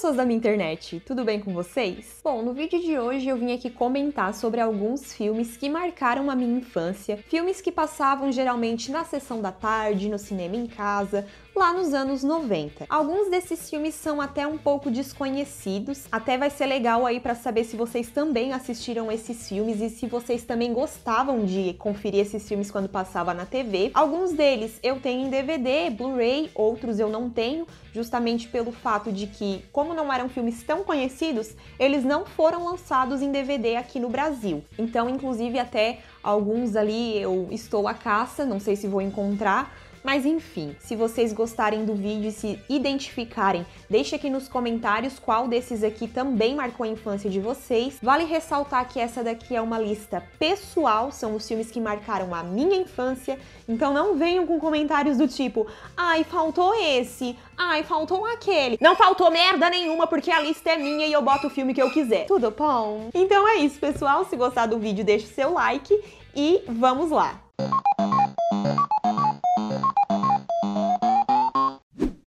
pessoas da minha internet, tudo bem com vocês? Bom, no vídeo de hoje eu vim aqui comentar sobre alguns filmes que marcaram a minha infância, filmes que passavam geralmente na sessão da tarde, no cinema em casa, lá nos anos 90. Alguns desses filmes são até um pouco desconhecidos, até vai ser legal aí pra saber se vocês também assistiram esses filmes e se vocês também gostavam de conferir esses filmes quando passava na TV. Alguns deles eu tenho em DVD, Blu-ray, outros eu não tenho, justamente pelo fato de que, como não eram filmes tão conhecidos, eles não foram lançados em DVD aqui no Brasil. Então, inclusive, até alguns ali eu estou à caça, não sei se vou encontrar, mas enfim, se vocês gostarem do vídeo e se identificarem, deixe aqui nos comentários qual desses aqui também marcou a infância de vocês. Vale ressaltar que essa daqui é uma lista pessoal, são os filmes que marcaram a minha infância, então não venham com comentários do tipo, ai, faltou esse, ai, faltou aquele. Não faltou merda nenhuma porque a lista é minha e eu boto o filme que eu quiser. Tudo bom? Então é isso, pessoal. Se gostar do vídeo, deixa o seu like e vamos lá!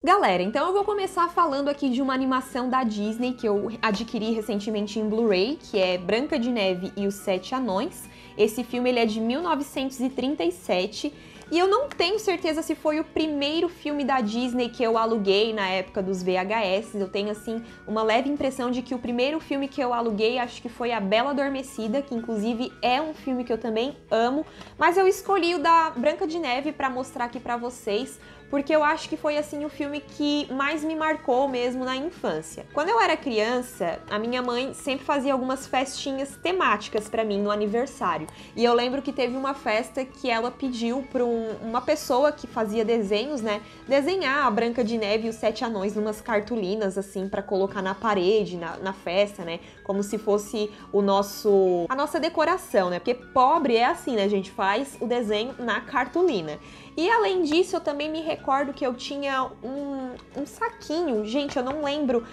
Galera, então eu vou começar falando aqui de uma animação da Disney que eu adquiri recentemente em Blu-ray, que é Branca de Neve e os Sete Anões. Esse filme ele é de 1937 e eu não tenho certeza se foi o primeiro filme da Disney que eu aluguei na época dos VHS. Eu tenho, assim, uma leve impressão de que o primeiro filme que eu aluguei acho que foi A Bela Adormecida, que inclusive é um filme que eu também amo, mas eu escolhi o da Branca de Neve pra mostrar aqui pra vocês, porque eu acho que foi, assim, o filme que mais me marcou mesmo na infância. Quando eu era criança, a minha mãe sempre fazia algumas festinhas temáticas pra mim no aniversário. E eu lembro que teve uma festa que ela pediu pra uma pessoa que fazia desenhos, né, desenhar a Branca de Neve e os Sete Anões numas cartolinas, assim, pra colocar na parede, na festa, né, como se fosse a nossa decoração, né, porque pobre é assim, né, a gente faz o desenho na cartolina. E além disso, eu também me recordo que eu tinha um saquinho, gente, eu não lembro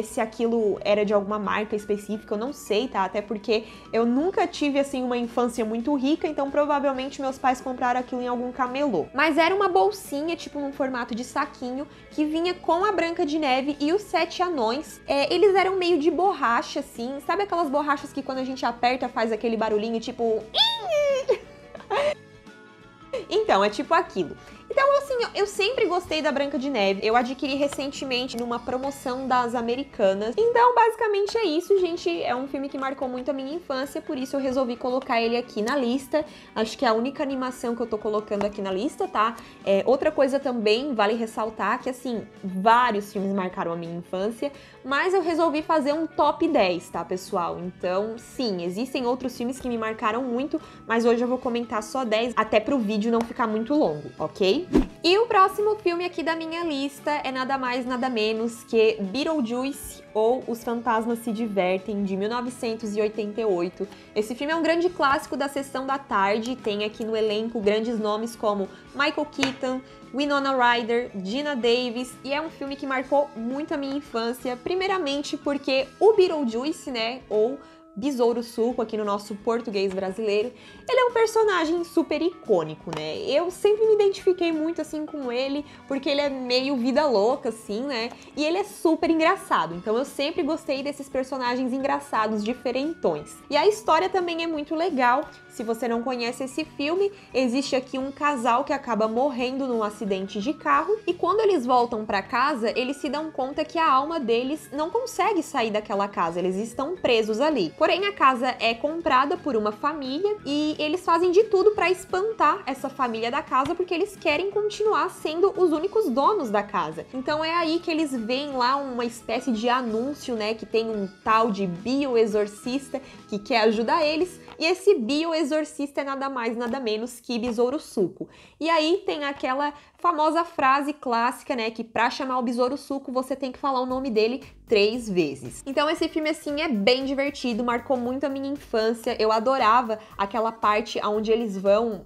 se aquilo era de alguma marca específica, eu não sei, tá? Até porque eu nunca tive, assim, uma infância muito rica, então provavelmente meus pais compraram aquilo em algum camelô. Mas era uma bolsinha, tipo num formato de saquinho, que vinha com a Branca de Neve e os Sete Anões. Eles eram meio de borracha, assim, sabe aquelas borrachas que quando a gente aperta faz aquele barulhinho, tipo... Então, é tipo aquilo. Então, assim, eu sempre gostei da Branca de Neve. Eu adquiri recentemente numa promoção das Americanas. Então, basicamente é isso, gente. É um filme que marcou muito a minha infância, por isso eu resolvi colocar ele aqui na lista. Acho que é a única animação que eu tô colocando aqui na lista, tá? Outra coisa também, vale ressaltar que, assim, vários filmes marcaram a minha infância, mas eu resolvi fazer um top 10, tá, pessoal? Então, sim, existem outros filmes que me marcaram muito, mas hoje eu vou comentar só 10, até pro vídeo não ficar muito longo, ok? E o próximo filme aqui da minha lista é nada mais, nada menos que Beetlejuice, ou Os Fantasmas se Divertem, de 1988. Esse filme é um grande clássico da sessão da tarde, tem aqui no elenco grandes nomes como Michael Keaton, Winona Ryder, Geena Davis, e é um filme que marcou muito a minha infância, primeiramente porque o Beetlejuice, né, ou Besouro Suco, aqui no nosso português brasileiro, ele é um personagem super icônico, né? Eu sempre me identifiquei muito, assim, com ele, porque ele é meio vida louca, assim, né? E ele é super engraçado, então eu sempre gostei desses personagens engraçados, diferentões. E a história também é muito legal. Se você não conhece esse filme, existe aqui um casal que acaba morrendo num acidente de carro, e quando eles voltam pra casa, eles se dão conta que a alma deles não consegue sair daquela casa, eles estão presos ali. Porém, a casa é comprada por uma família e eles fazem de tudo para espantar essa família da casa porque eles querem continuar sendo os únicos donos da casa. Então é aí que eles veem lá uma espécie de anúncio, né, que tem um tal de bioexorcista que quer ajudar eles, e esse bioexorcista é nada mais, nada menos que Besouro Suco. E aí tem aquela famosa frase clássica, né, que pra chamar o Besouro Suco você tem que falar o nome dele 3 vezes. Então esse filme, assim, é bem divertido, marcou muito a minha infância. Eu adorava aquela parte onde eles vão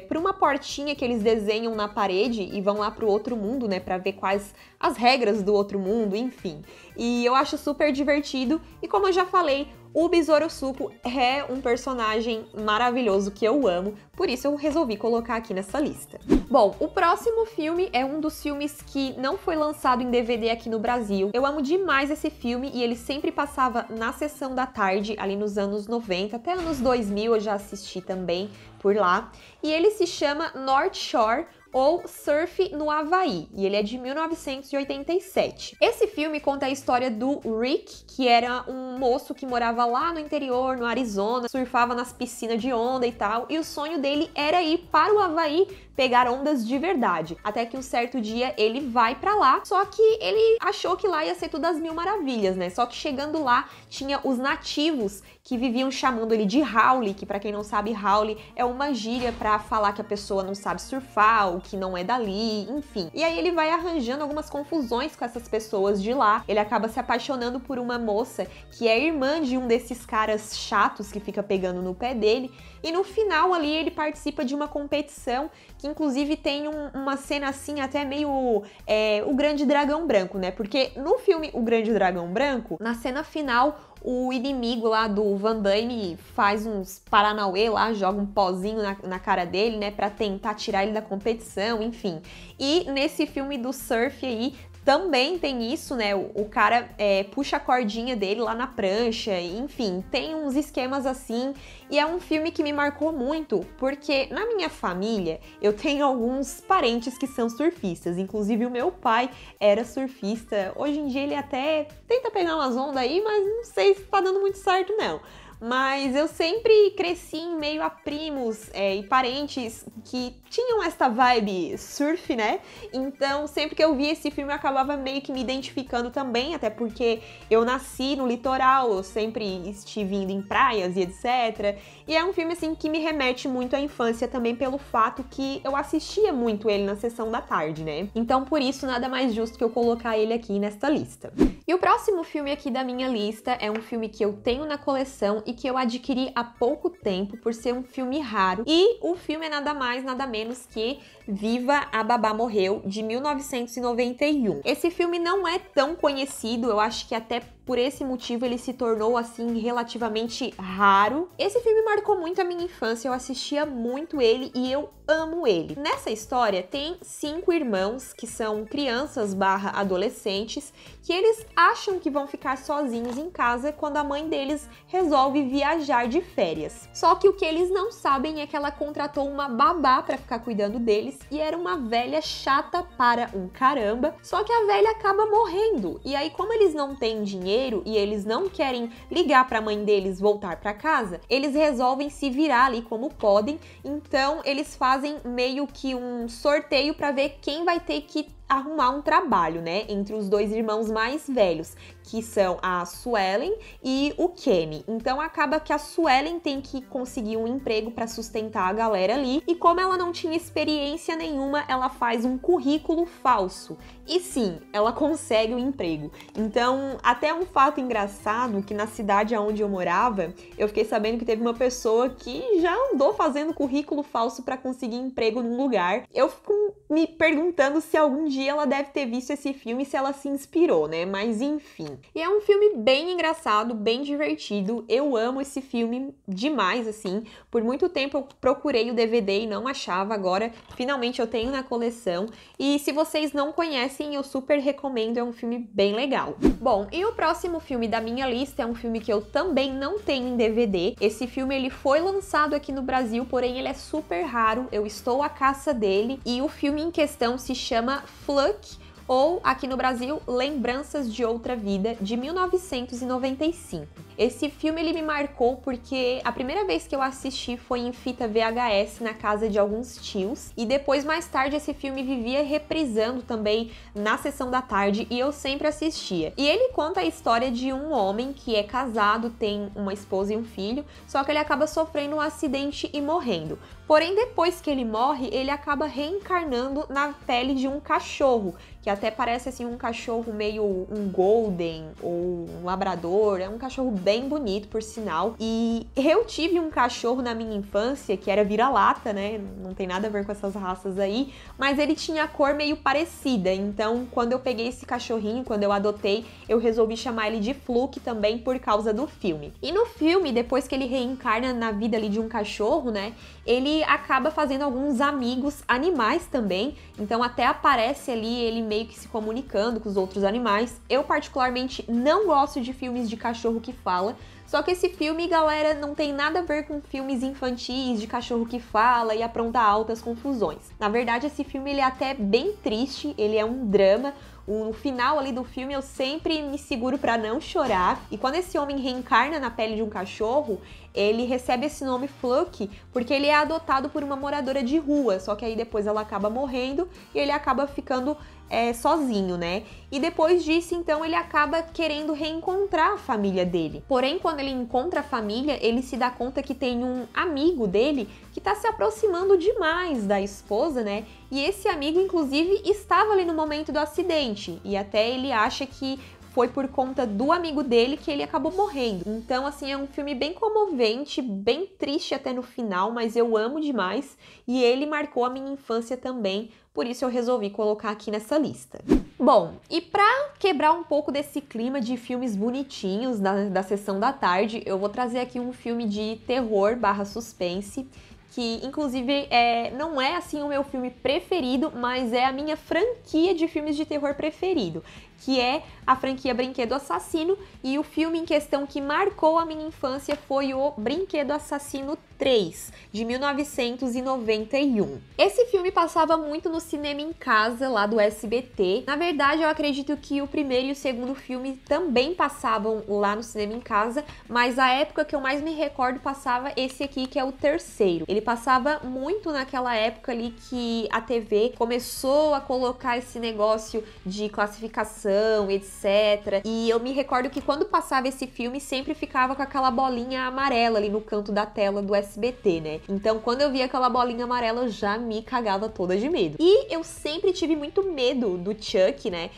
pra uma portinha que eles desenham na parede e vão lá pro outro mundo, né, pra ver quais as regras do outro mundo, enfim. E eu acho super divertido, e como eu já falei, O Besouro Suco é um personagem maravilhoso que eu amo, por isso eu resolvi colocar aqui nessa lista. Bom, o próximo filme é um dos filmes que não foi lançado em DVD aqui no Brasil. Eu amo demais esse filme e ele sempre passava na sessão da tarde, ali nos anos 90, até anos 2000 eu já assisti também por lá. E ele se chama North Shore, ou Surf no Havaí, e ele é de 1987. Esse filme conta a história do Rick, que era um moço que morava lá no interior, no Arizona, surfava nas piscinas de onda e tal, e o sonho dele era ir para o Havaí pegar ondas de verdade. Até que um certo dia ele vai pra lá, só que ele achou que lá ia ser tudo às mil maravilhas, né? Só que chegando lá, tinha os nativos que viviam chamando ele de Howley, que pra quem não sabe, Howley é uma gíria pra falar que a pessoa não sabe surfar, ou que não é dali, enfim. E aí ele vai arranjando algumas confusões com essas pessoas de lá. Ele acaba se apaixonando por uma moça que é irmã de um desses caras chatos que fica pegando no pé dele. E no final ali ele participa de uma competição que inclusive tem uma cena assim até meio o Grande Dragão Branco, né? Porque no filme O Grande Dragão Branco, na cena final, o inimigo lá do Van Damme faz uns paranauê lá, joga um pozinho na cara dele, né, pra tentar tirar ele da competição, enfim. E nesse filme do surf aí, também tem isso, né, o cara puxa a cordinha dele lá na prancha, enfim, tem uns esquemas assim, e é um filme que me marcou muito, porque na minha família eu tenho alguns parentes que são surfistas, inclusive o meu pai era surfista, hoje em dia ele até tenta pegar umas ondas aí, mas não sei se tá dando muito certo não. Mas eu sempre cresci em meio a primos e parentes que tinham esta vibe surf, né? Então, sempre que eu via esse filme, eu acabava meio que me identificando também, até porque eu nasci no litoral, eu sempre estive indo em praias e etc. E é um filme, assim, que me remete muito à infância também pelo fato que eu assistia muito ele na sessão da tarde, né? Então, por isso, nada mais justo que eu colocar ele aqui nesta lista. E o próximo filme aqui da minha lista é um filme que eu tenho na coleção e que eu adquiri há pouco tempo por ser um filme raro. E o filme é nada mais, nada menos que Viva a Babá Morreu, de 1991. Esse filme não é tão conhecido, eu acho que até por esse motivo ele se tornou assim relativamente raro. Esse filme marcou muito a minha infância, eu assistia muito ele e eu amo ele. Nessa história tem 5 irmãos que são crianças barra adolescentes que eles acham que vão ficar sozinhos em casa quando a mãe deles resolve viajar de férias. Só que o que eles não sabem é que ela contratou uma babá para ficar cuidando deles e era uma velha chata para um caramba, só que a velha acaba morrendo. E aí, como eles não têm dinheiro e eles não querem ligar para a mãe deles voltar para casa, eles resolvem se virar ali como podem. Então, eles fazem meio que um sorteio para ver quem vai ter que arrumar um trabalho, né, entre os 2 irmãos mais velhos, que são a Suelen e o Kenny. Então acaba que a Suelen tem que conseguir um emprego para sustentar a galera ali, e como ela não tinha experiência nenhuma, ela faz um currículo falso. E sim, ela consegue o emprego. Então, até um fato engraçado, que na cidade onde eu morava, eu fiquei sabendo que teve uma pessoa que já andou fazendo currículo falso para conseguir emprego num lugar. Eu fico me perguntando se algum dia ela deve ter visto esse filme e se ela se inspirou, né? Mas enfim. E é um filme bem engraçado, bem divertido. Eu amo esse filme demais, assim. Por muito tempo eu procurei o DVD e não achava. Agora, finalmente eu tenho na coleção. E se vocês não conhecem, eu super recomendo. É um filme bem legal. Bom, e o próximo filme da minha lista é um filme que eu também não tenho em DVD. Esse filme, ele foi lançado aqui no Brasil, porém ele é super raro. Eu estou à caça dele. E o filme em questão se chama Fluck, ou aqui no Brasil, Lembranças de Outra Vida, de 1995. Esse filme ele me marcou porque a primeira vez que eu assisti foi em fita VHS na casa de alguns tios, e depois mais tarde esse filme vivia reprisando também na sessão da tarde e eu sempre assistia. E ele conta a história de um homem que é casado, tem uma esposa e um filho, só que ele acaba sofrendo um acidente e morrendo. Porém, depois que ele morre, ele acaba reencarnando na pele de um cachorro, que até parece assim um cachorro meio um golden ou um labrador, é um cachorro bem bonito, por sinal. E eu tive um cachorro na minha infância, que era vira-lata, né? Não tem nada a ver com essas raças aí, mas ele tinha a cor meio parecida. Então, quando eu peguei esse cachorrinho, quando eu adotei, eu resolvi chamar ele de Fluke também por causa do filme. E no filme, depois que ele reencarna na vida ali de um cachorro, né? Ele acaba fazendo alguns amigos animais também. Então, até aparece ali ele meio que se comunicando com os outros animais. Eu, particularmente, não gosto de filmes de cachorro que fala. Só que esse filme, galera, não tem nada a ver com filmes infantis de cachorro que fala e apronta altas confusões. Na verdade, esse filme ele é até bem triste, ele é um drama. No final ali do filme eu sempre me seguro pra não chorar. E quando esse homem reencarna na pele de um cachorro, ele recebe esse nome Fluke porque ele é adotado por uma moradora de rua. Só que aí depois ela acaba morrendo e ele acaba ficando sozinho, né? E depois disso, então, ele acaba querendo reencontrar a família dele. Porém, quando ele encontra a família, ele se dá conta que tem um amigo dele que tá se aproximando demais da esposa, né? E esse amigo, inclusive, estava ali no momento do acidente. E até ele acha que foi por conta do amigo dele que ele acabou morrendo. Então, assim, é um filme bem comovente, bem triste até no final, mas eu amo demais. E ele marcou a minha infância também, por isso eu resolvi colocar aqui nessa lista. Bom, e pra quebrar um pouco desse clima de filmes bonitinhos da sessão da tarde, eu vou trazer aqui um filme de terror / suspense, que inclusive não é assim o meu filme preferido, mas é a minha franquia de filmes de terror preferido, que é a franquia Brinquedo Assassino, e o filme em questão que marcou a minha infância foi o Brinquedo Assassino 3, de 1991. Esse filme passava muito no Cinema em Casa, lá do SBT. Na verdade, eu acredito que o primeiro e o segundo filme também passavam lá no Cinema em Casa, mas a época que eu mais me recordo passava esse aqui, que é o terceiro. Ele passava muito naquela época ali que a TV começou a colocar esse negócio de classificação, etc. E eu me recordo que quando passava esse filme, sempre ficava com aquela bolinha amarela ali no canto da tela do SBT, né? Então, quando eu via aquela bolinha amarela, eu já me cagava toda de medo. E eu sempre tive muito medo do Chuck, né?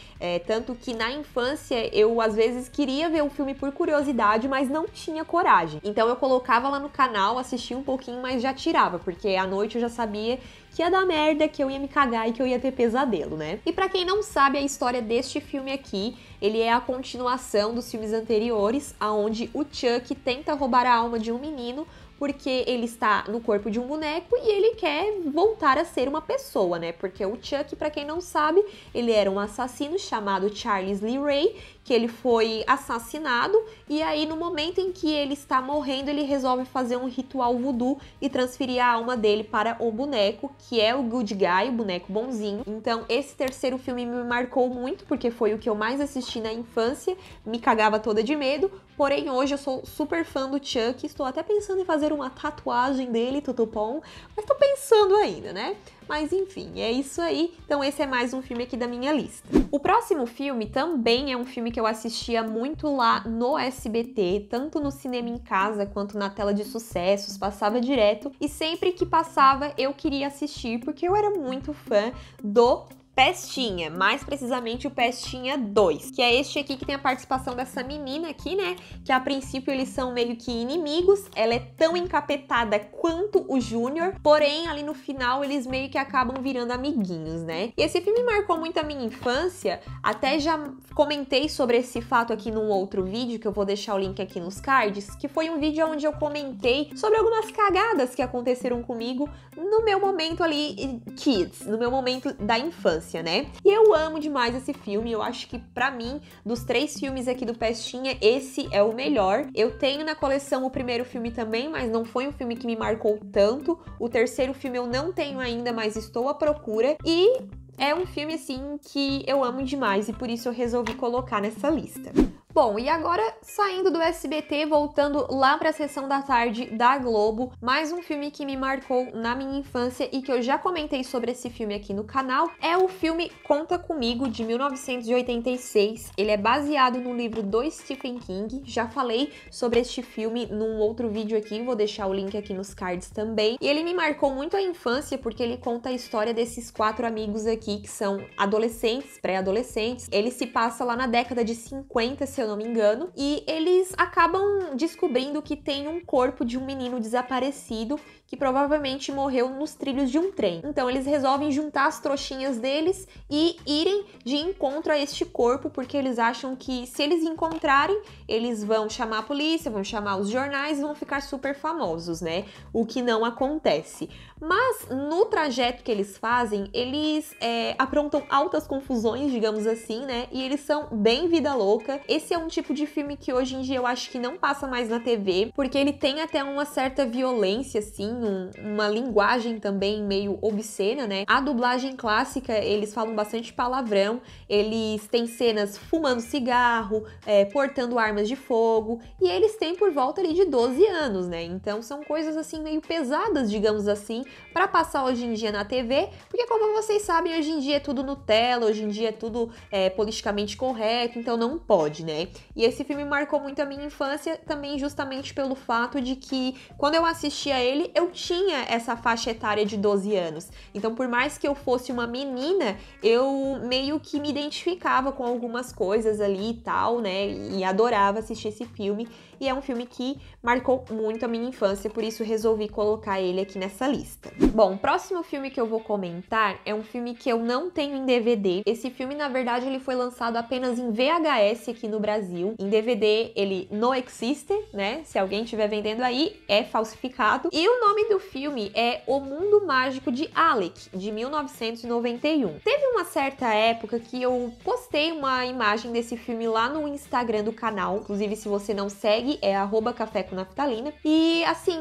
Tanto que na infância, eu às vezes queria ver o filme por curiosidade, mas não tinha coragem. Então, eu colocava lá no canal, assistia um pouquinho, mas já tirava, porque à noite eu já sabia que ia dar merda, que eu ia me cagar e que eu ia ter pesadelo, né? E pra quem não sabe a história deste filme aqui, ele é a continuação dos filmes anteriores, aonde o Chuck tenta roubar a alma de um menino porque ele está no corpo de um boneco e ele quer voltar a ser uma pessoa, né? Porque o Chuck, pra quem não sabe, ele era um assassino chamado Charles Lee Ray, que ele foi assassinado, e aí no momento em que ele está morrendo, ele resolve fazer um ritual voodoo e transferir a alma dele para o boneco, que é o Good Guy, o boneco bonzinho. Então esse terceiro filme me marcou muito, porque foi o que eu mais assisti na infância, me cagava toda de medo, porém hoje eu sou super fã do Chuck, estou até pensando em fazer uma tatuagem dele, tutupom, mas tô pensando ainda, né? Mas enfim, é isso aí. Então esse é mais um filme aqui da minha lista. O próximo filme também é um filme que eu assistia muito lá no SBT, tanto no Cinema em Casa quanto na tela de sucessos, passava direto. E sempre que passava eu queria assistir, porque eu era muito fã do Pestinha, mais precisamente o Pestinha 2, que é este aqui que tem a participação dessa menina aqui, né, que a princípio eles são meio que inimigos, ela é tão encapetada quanto o Júnior, porém ali no final eles meio que acabam virando amiguinhos, né. E esse filme marcou muito a minha infância, até já comentei sobre esse fato aqui num outro vídeo, que eu vou deixar o link aqui nos cards, que foi um vídeo onde eu comentei sobre algumas cagadas que aconteceram comigo no meu momento ali, kids, no meu momento da infância, né? E eu amo demais esse filme, eu acho que pra mim, dos 3 filmes aqui do Pestinha, esse é o melhor. Eu tenho na coleção o primeiro filme também, mas não foi um filme que me marcou tanto. O terceiro filme eu não tenho ainda, mas estou à procura. E é um filme, assim, que eu amo demais e por isso eu resolvi colocar nessa lista. Bom, e agora saindo do SBT, voltando lá para a sessão da tarde da Globo, mais um filme que me marcou na minha infância e que eu já comentei sobre esse filme aqui no canal, é o filme Conta Comigo, de 1986. Ele é baseado no livro do Stephen King, já falei sobre este filme num outro vídeo aqui, vou deixar o link aqui nos cards também. E ele me marcou muito a infância porque ele conta a história desses 4 amigos aqui que são adolescentes, pré-adolescentes. Ele se passa lá na década de 50, se eu eu não me engano, e eles acabam descobrindo que tem um corpo de um menino desaparecido que provavelmente morreu nos trilhos de um trem. Então eles resolvem juntar as trouxinhas deles e irem de encontro a este corpo, porque eles acham que se eles encontrarem, eles vão chamar a polícia, vão chamar os jornais e vão ficar super famosos, né? O que não acontece. Mas no trajeto que eles fazem, eles aprontam altas confusões, digamos assim, né? E eles são bem vida louca. Esse é um tipo de filme que hoje em dia eu acho que não passa mais na TV, porque ele tem até uma certa violência, assim, uma linguagem também meio obscena, né? A dublagem clássica, eles falam bastante palavrão, eles têm cenas fumando cigarro, portando armas de fogo, e eles têm por volta ali de 12 anos, né? Então são coisas assim meio pesadas, digamos assim, para passar hoje em dia na TV, porque como vocês sabem, hoje em dia é tudo Nutella, hoje em dia é tudo politicamente correto, então não pode, né? E esse filme marcou muito a minha infância também justamente pelo fato de que quando eu assistia ele, eu tinha essa faixa etária de 12 anos. Então, por mais que eu fosse uma menina, eu meio que me identificava com algumas coisas ali e tal, né? E adorava assistir esse filme. E é um filme que marcou muito a minha infância, por isso resolvi colocar ele aqui nessa lista. Bom, o próximo filme que eu vou comentar é um filme que eu não tenho em DVD. Esse filme, na verdade, ele foi lançado apenas em VHS aqui no Brasil. Em DVD, ele não existe, né? Se alguém estiver vendendo aí, é falsificado. E o nome do filme é O Mundo Mágico de Alec, de 1991. Teve uma certa época que eu postei uma imagem desse filme lá no Instagram do canal. Inclusive, se você não segue, é @café com naftalina. E assim,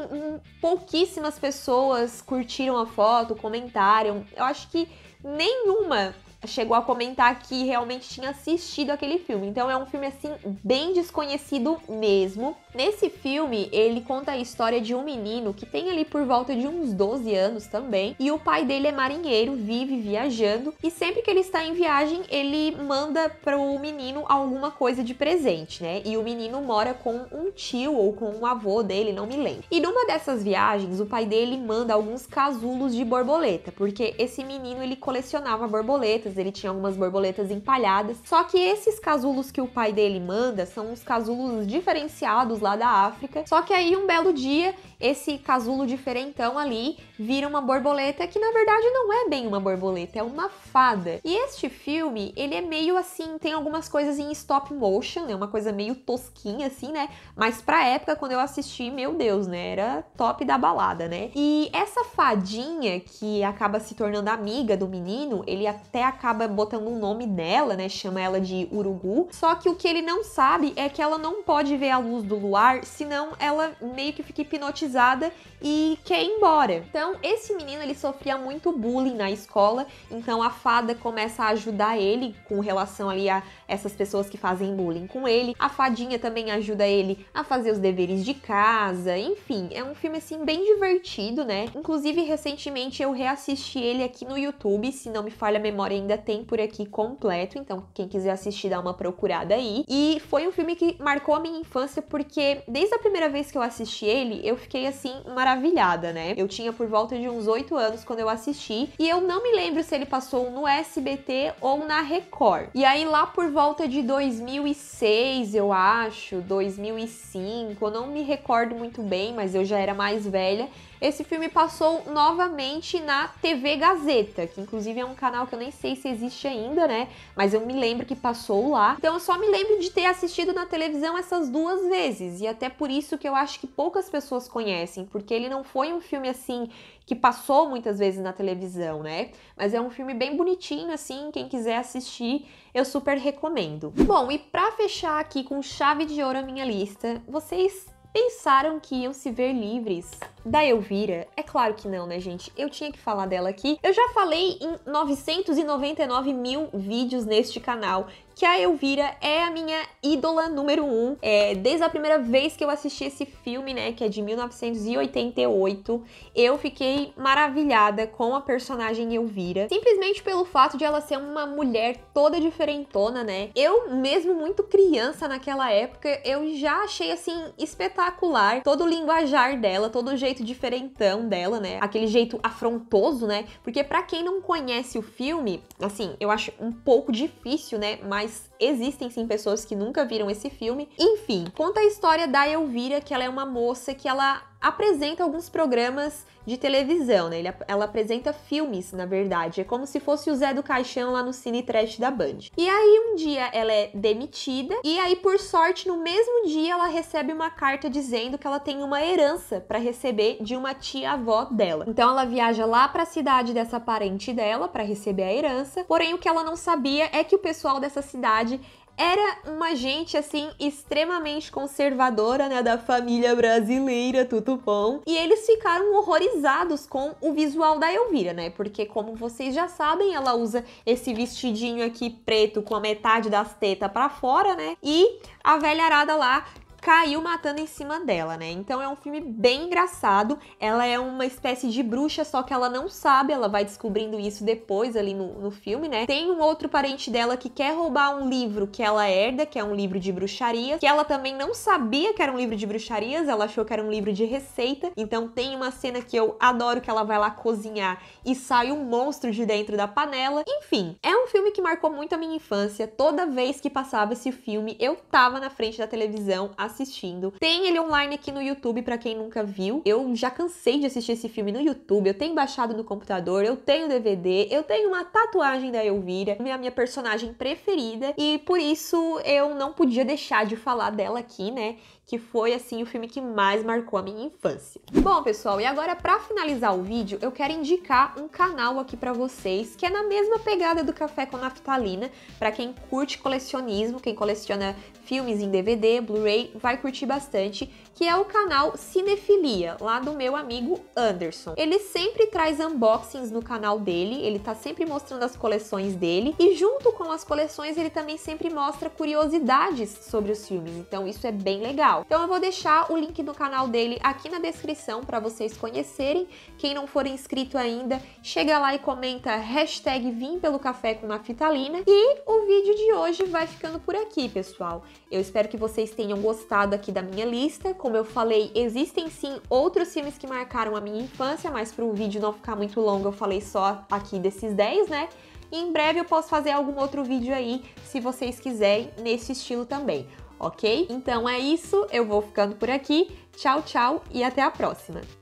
pouquíssimas pessoas curtiram a foto, comentaram. Eu acho que nenhuma chegou a comentar que realmente tinha assistido aquele filme. Então é um filme assim bem desconhecido mesmo. Nesse filme, ele conta a história de um menino que tem ali por volta de uns 12 anos também, e o pai dele é marinheiro, vive viajando, e sempre que ele está em viagem, ele manda para o menino alguma coisa de presente, né? E o menino mora com um tio ou com um avô dele, não me lembro. E numa dessas viagens, o pai dele manda alguns casulos de borboleta, porque esse menino ele colecionava borboletas, ele tinha algumas borboletas empalhadas. Só que esses casulos que o pai dele manda são uns casulos diferenciados lá da África. Só que aí um belo dia, esse casulo diferentão ali vira uma borboleta que na verdade não é bem uma borboleta, é uma fada. E este filme, ele é meio assim, tem algumas coisas em stop motion, né? Uma coisa meio tosquinha assim, né? Mas pra época, quando eu assisti, meu Deus, né? Era top da balada, né? E essa fadinha que acaba se tornando amiga do menino, ele até acaba botando um nome nela, né? Chama ela de Urugu. Só que o que ele não sabe é que ela não pode ver a luz do luar, senão ela meio que fica hipnotizada e quer ir embora. Então, esse menino, ele sofria muito bullying na escola, então a fada começa a ajudar ele com relação ali a essas pessoas que fazem bullying com ele. A fadinha também ajuda ele a fazer os deveres de casa, enfim, é um filme assim bem divertido, né? Inclusive, recentemente eu reassisti ele aqui no YouTube, se não me falha a memória, ainda tem por aqui completo, então quem quiser assistir dá uma procurada aí. E foi um filme que marcou a minha infância porque desde a primeira vez que eu assisti ele, eu fiquei assim maravilhada, né? Eu tinha por volta de uns 8 anos quando eu assisti e eu não me lembro se ele passou no SBT ou na Record. E aí lá por volta de 2006, eu acho, 2005, eu não me recordo muito bem, mas eu já era mais velha. Esse filme passou novamente na TV Gazeta, que inclusive é um canal que eu nem sei se existe ainda, né? Mas eu me lembro que passou lá. Então eu só me lembro de ter assistido na televisão essas 2 vezes. E até por isso que eu acho que poucas pessoas conhecem, porque ele não foi um filme assim que passou muitas vezes na televisão, né? Mas é um filme bem bonitinho, assim, quem quiser assistir, eu super recomendo. Bom, e pra fechar aqui com chave de ouro a minha lista, vocês pensaram que iam se ver livres da Elvira? É claro que não, né, gente? Eu tinha que falar dela aqui. Eu já falei em 999 mil vídeos neste canal que a Elvira é a minha ídola número 1. Desde a primeira vez que eu assisti esse filme, né, que é de 1988, eu fiquei maravilhada com a personagem Elvira, simplesmente pelo fato de ela ser uma mulher toda diferentona, né? Eu, mesmo muito criança naquela época, eu já achei, assim, espetacular todo o linguajar dela, todo o jeito jeito diferentão dela, né? Aquele jeito afrontoso, né? Porque pra quem não conhece o filme, assim, eu acho um pouco difícil, né? Mas existem sim pessoas que nunca viram esse filme. Enfim, conta a história da Elvira, que ela é uma moça que ela apresenta alguns programas de televisão, né? Ela apresenta filmes, na verdade. É como se fosse o Zé do Caixão lá no Cine Trash da Band. E aí, um dia, ela é demitida. E aí, por sorte, no mesmo dia, ela recebe uma carta dizendo que ela tem uma herança para receber de uma tia-avó dela. Então, ela viaja lá para a cidade dessa parente dela para receber a herança. Porém, o que ela não sabia é que o pessoal dessa cidade era uma gente, assim, extremamente conservadora, né, da família brasileira, tutupom. E eles ficaram horrorizados com o visual da Elvira, né, porque como vocês já sabem, ela usa esse vestidinho aqui preto com a metade das tetas pra fora, né, e a velharada lá caiu matando em cima dela, né? Então é um filme bem engraçado. Ela é uma espécie de bruxa, só que ela não sabe, ela vai descobrindo isso depois ali no filme, né? Tem um outro parente dela que quer roubar um livro que ela herda, que é um livro de bruxaria, que ela também não sabia que era um livro de bruxarias, ela achou que era um livro de receita. Então tem uma cena que eu adoro, que ela vai lá cozinhar e sai um monstro de dentro da panela. Enfim, é um filme que marcou muito a minha infância. Toda vez que passava esse filme, eu tava na frente da televisão assistindo. Tem ele online aqui no YouTube pra quem nunca viu. Eu já cansei de assistir esse filme no YouTube, eu tenho baixado no computador, eu tenho DVD, eu tenho uma tatuagem da Elvira, é a minha personagem preferida, e por isso eu não podia deixar de falar dela aqui, né? Que foi, assim, o filme que mais marcou a minha infância. Bom, pessoal, e agora pra finalizar o vídeo, eu quero indicar um canal aqui pra vocês, que é na mesma pegada do Café com Naftalina, pra quem curte colecionismo, quem coleciona filmes em DVD, Blu-ray, vai curtir bastante, que é o canal Cinefilia, lá do meu amigo Anderson. Ele sempre traz unboxings no canal dele, ele tá sempre mostrando as coleções dele, e junto com as coleções ele também sempre mostra curiosidades sobre os filmes, então isso é bem legal. Então eu vou deixar o link do canal dele aqui na descrição para vocês conhecerem. Quem não for inscrito ainda, chega lá e comenta hashtag Vim pelo Café com Naftalina. E o vídeo de hoje vai ficando por aqui, pessoal. Eu espero que vocês tenham gostado aqui da minha lista. Como eu falei, existem sim outros filmes que marcaram a minha infância, mas para o vídeo não ficar muito longo, eu falei só aqui desses 10, né? E em breve eu posso fazer algum outro vídeo aí, se vocês quiserem, nesse estilo também. Ok? Então é isso, eu vou ficando por aqui. Tchau, tchau e até a próxima!